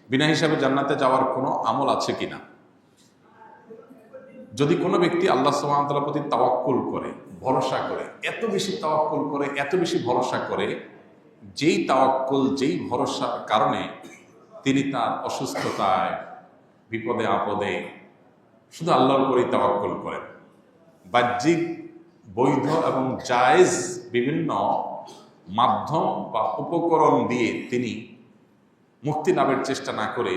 বিনা হিসাবে জান্নাতে যাওয়ার কোনো আমল আছে কিনা? যদি কোনো ব্যক্তি আল্লাহ সুবহানাহু ওয়া তাআলার প্রতি তাওয়াক্কুল করে, ভরসা করে, এত বেশি তাওয়াক্কুল করে, এত বেশি ভরসা করে, যেই তাওয়াক্কুল, যেই ভরসার কারণে তিনি তার অসুস্থতায়, বিপদে আপদে শুধু আল্লাহর উপরেই তাওয়াক্কুল করেন, বাহ্যিক বৈধ এবং জায়েজ বিভিন্ন মাধ্যম বা উপকরণ দিয়ে তিনি মুক্তি লাভের চেষ্টা না করে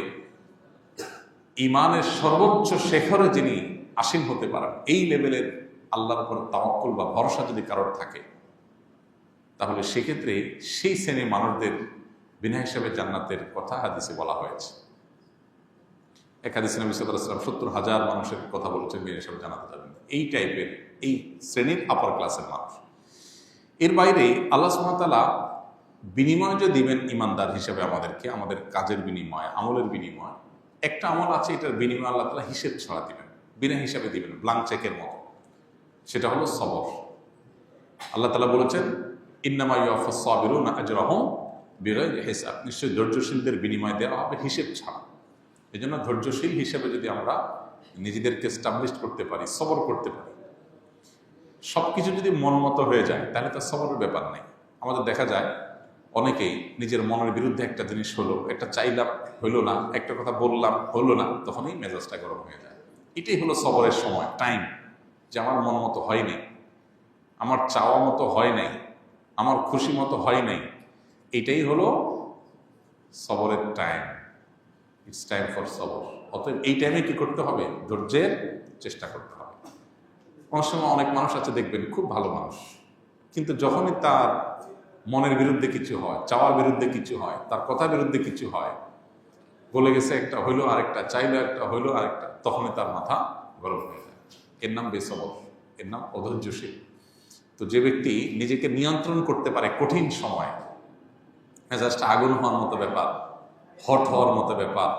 ঈমানের সর্বোচ্চ শেখরে যিনি আসীন হতে পারেন, এই লেভেলের আল্লাহর উপর তাওয়াক্কুল বা ভরসা যদি কারোর থাকে, তাহলে সেক্ষেত্রে সেই শ্রেণীর মানুষদের বিনা হিসাবে জান্নাতের কথা হাদিসে বলা হয়েছে। এক হাদিসে নবী সাল্লাল্লাহু আলাইহি ওয়াসাল্লাম ৭০,০০০ মানুষের কথা বলেছেন বিনা হিসাবে জান্নাতে যাবেন, এই টাইপের, এই শ্রেণীর আপার ক্লাসের মানুষ। এর বাইরে আল্লাহ সুবহানাহু ওয়া তাআলা বিনিময় যে দিবেন ইমানদার হিসেবে আমাদেরকে, আমাদের কাজের বিনিময়, আমলের বিনিময়, একটা আমল আছে, এটার বিনিময় আল্লাহ তাআলা হিসেব ছাড়া দিবেন, বিনা হিসাবে দিবেন, ব্ল্যাঙ্ক চেকের মতো। সেটা হলো সবর। আল্লাহ তাআলা বলেছেন, ইন্নামা ইউওয়াফাস সাবিরুনা আজরাহুম বিগাইরি হিসাব, নিশ্চয়ই ধৈর্যশীলদের বিনিময় দেওয়া হবে হিসেব ছাড়া। এই জন্য ধৈর্যশীল হিসেবে যদি আমরা নিজেদেরকে এস্টাবলিশ করতে পারি, সবর করতে পারি, সব কিছু যদি মন মতো হয়ে যায়, তাহলে তো সবরের ব্যাপার নেই। আমাদের দেখা যায় অনেকেই নিজের মনের বিরুদ্ধে একটা জিনিস হলো, একটা চাইলাম হইলো না, একটা কথা বললাম হলো না, তখনই মেজাজটা গরম হয়ে যায়। এটাই হলো সবরের সময়, টাইম, যে আমার মন মতো হয় নাই, আমার চাওয়া মতো হয় নাই, আমার খুশি মতো হয় নাই, এটাই হলো সবরের টাইম। ইটস টাইম ফর সবর। অতএব এই টাইমে কি করতে হবে? ধৈর্যের চেষ্টা করতে হবে। অনেক সময় অনেক মানুষ আছে দেখবেন খুব ভালো মানুষ, কিন্তু যখনই তার মনের বিরুদ্ধে কিছু হয়, চাওয়ার বিরুদ্ধে কিছু হয়, তার কথার বিরুদ্ধে কিছু হয়, বলে গেছে একটা হইলো আরেকটা, চাইলো একটা হইলো আরেকটা, তখনই তার মাথা গরম হয়ে যায়। এর নাম বেসবর, এর নাম অধৈর্যশীল। তো যে ব্যক্তি নিজেকে নিয়ন্ত্রণ করতে পারে কঠিন সময়, মেজাজটা আগুন হওয়ার মতো ব্যাপার, হট হওয়ার মতো ব্যাপার,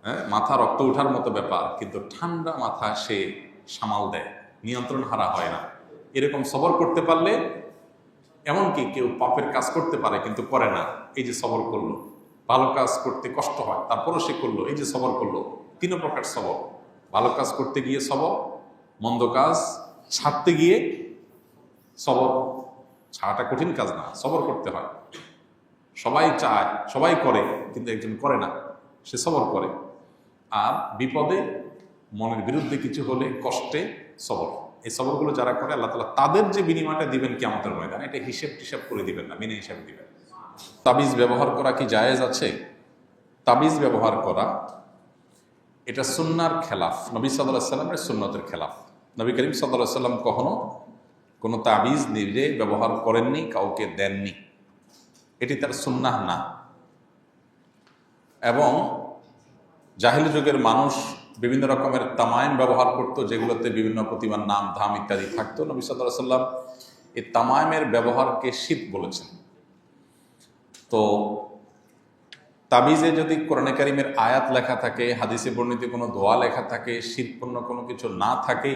হ্যাঁ, মাথা রক্ত ওঠার মতো ব্যাপার, কিন্তু ঠান্ডা মাথা সে সামাল দেয়, নিয়ন্ত্রণ হারা হয় না, এরকম সবর করতে পারলে, এমনকি কেউ পাপের কাজ করতে পারে কিন্তু করে না, এই যে সবর করলো, ভালো কাজ করতে কষ্ট হয় তারপরও সে করলো, এই যে সবর করলো, তিন প্রকার সবর। ভালো কাজ করতে গিয়ে সবর, মন্দ কাজ ছাড়তে গিয়ে সবর। ছাড়াটা কঠিন কাজ না, সবর করতে হয়। সবাই চায়, সবাই করে, কিন্তু একজন করে না, সে সবর করে। আর বিপদে, মনের বিরুদ্ধে কিছু হলে, কষ্টে সবর, এই সবরগুলো যারা করে আল্লাহ তাআলা তাদের যে বিনিময়টা দিবেন কিয়ামতের ময়দানে, এটা হিসেব টিসাব করে দিবেন না, বিনা হিসাবে দিবেন। তাবিজ ব্যবহার করা কি জায়েজ আছে? তাবিজ ব্যবহার করা এটা সুন্নাহর খেলাফ, নবী সাল্লাল্লাহু আলাইহি ওয়াসাল্লামের সুন্নতের খেলাফ। নবী করিম সাল্লাল্লাহু আলাইহি ওয়াসাল্লাম কখনো কোনো তাবিজ নিজে ব্যবহার করেননি, কাউকে দেননি, এটি তার সুন্নাহ না। এবং জাহিলি যুগের মানুষ বিভিন্ন রকমের তামাইম ব্যবহার করত, যেগুলোতে বিভিন্ন প্রতিমার নাম ধাম ইত্যাদি থাকতো। নবী সাল্লাল্লাহু আলাইহি ওয়াসাল্লাম এই তামাইমের ব্যবহারকে শিরক বলেছেন। তো তাবিজে যদি কোরআনে কারিমের আয়াত লেখা থাকে, হাদিসে বর্ণিত কোনো দোয়া লেখা থাকে, শিরকপূর্ণ কোনো কিছু না থাকে,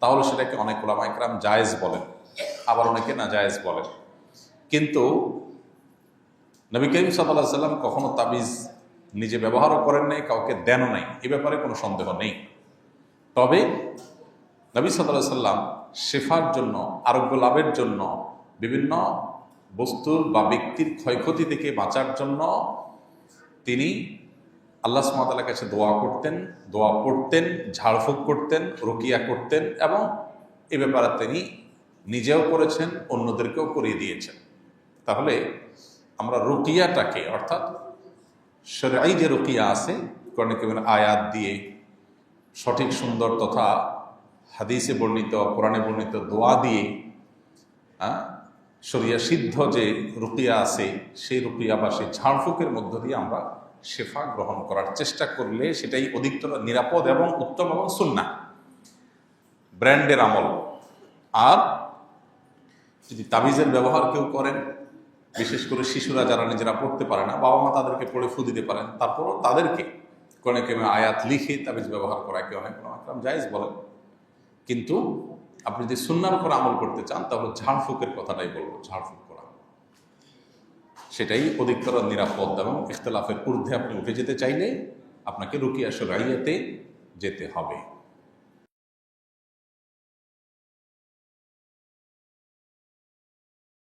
তাহলে সেটাকে অনেক উলামা ইকরাম জায়েজ বলেন, আবার অনেকে না জায়েজ বলেন। কিন্তু নবী করিম সাল্লাল্লাহু আলাইহি ওয়াসাল্লাম কখনো তাবিজ নিজে ব্যবহারও করেন নাই, কাউকে দেনও নাই, এ ব্যাপারে কোনো সন্দেহ নেই। তবে নবী সাল্লাল্লাহু আলাইহি ওয়াসাল্লাম শেফার জন্য, আরোগ্য লাভের জন্য, বিভিন্ন বস্তুর বা ব্যক্তির ক্ষয়ক্ষতি থেকে বাঁচার জন্য তিনি আল্লাহ সুবহানাহু ওয়া তাআলার কাছে দোয়া করতেন, দোয়া পড়তেন, ঝাড়ফুঁক করতেন, রুকিয়া করতেন, এবং এ ব্যাপারে তিনি নিজেও করেছেন, অন্যদেরকেও করিয়ে দিয়েছেন। তাহলে আমরা রুকিয়াটাকে, অর্থাৎ শরঈ যে রুকিয়া আছে, কোরআনে কারিমের আয়াত দিয়ে, সঠিক সুন্দর তথা হাদিসে বর্ণিত, কোরআনে বর্ণিত দোয়া দিয়ে, শরিয়া সিদ্ধ যে রুকিয়া আছে, সেই রুকিয়া বা সেই ঝাড়ফুঁকের মধ্য দিয়ে আমরা শেফা গ্রহণ করার চেষ্টা করলে সেটাই অধিকতর নিরাপদ এবং উত্তম এবং সুন্নাহ, ব্র্যান্ডের আমল। আর যদি তাবিজের ব্যবহার কেউ করেন, বিশেষ করে শিশুরা যারা নিজেরা পড়তে পারে না, বাবা মা তাদেরকে পড়ে ফু দিতে পারেন, তারপরও তাদেরকে কোরআনে কারিমের আয়াত লিখে তাবিজ ব্যবহার করাকে অনেক উলামা জায়েজ বলেন। কিন্তু আপনি যদি সুন্নাহর উপর আমল করতে চান, তাহলে ঝাড়ফুঁকের কথাটাই বলবো, ঝাড়ফুঁক করা। সেটাই অধিকতর নিরাপদ, এবং ইখতলাফের ঊর্ধ্বে আপনি উঠে যেতে চাইলে আপনাকে রুকিয়া শরঈয়াতে যেতে হবে।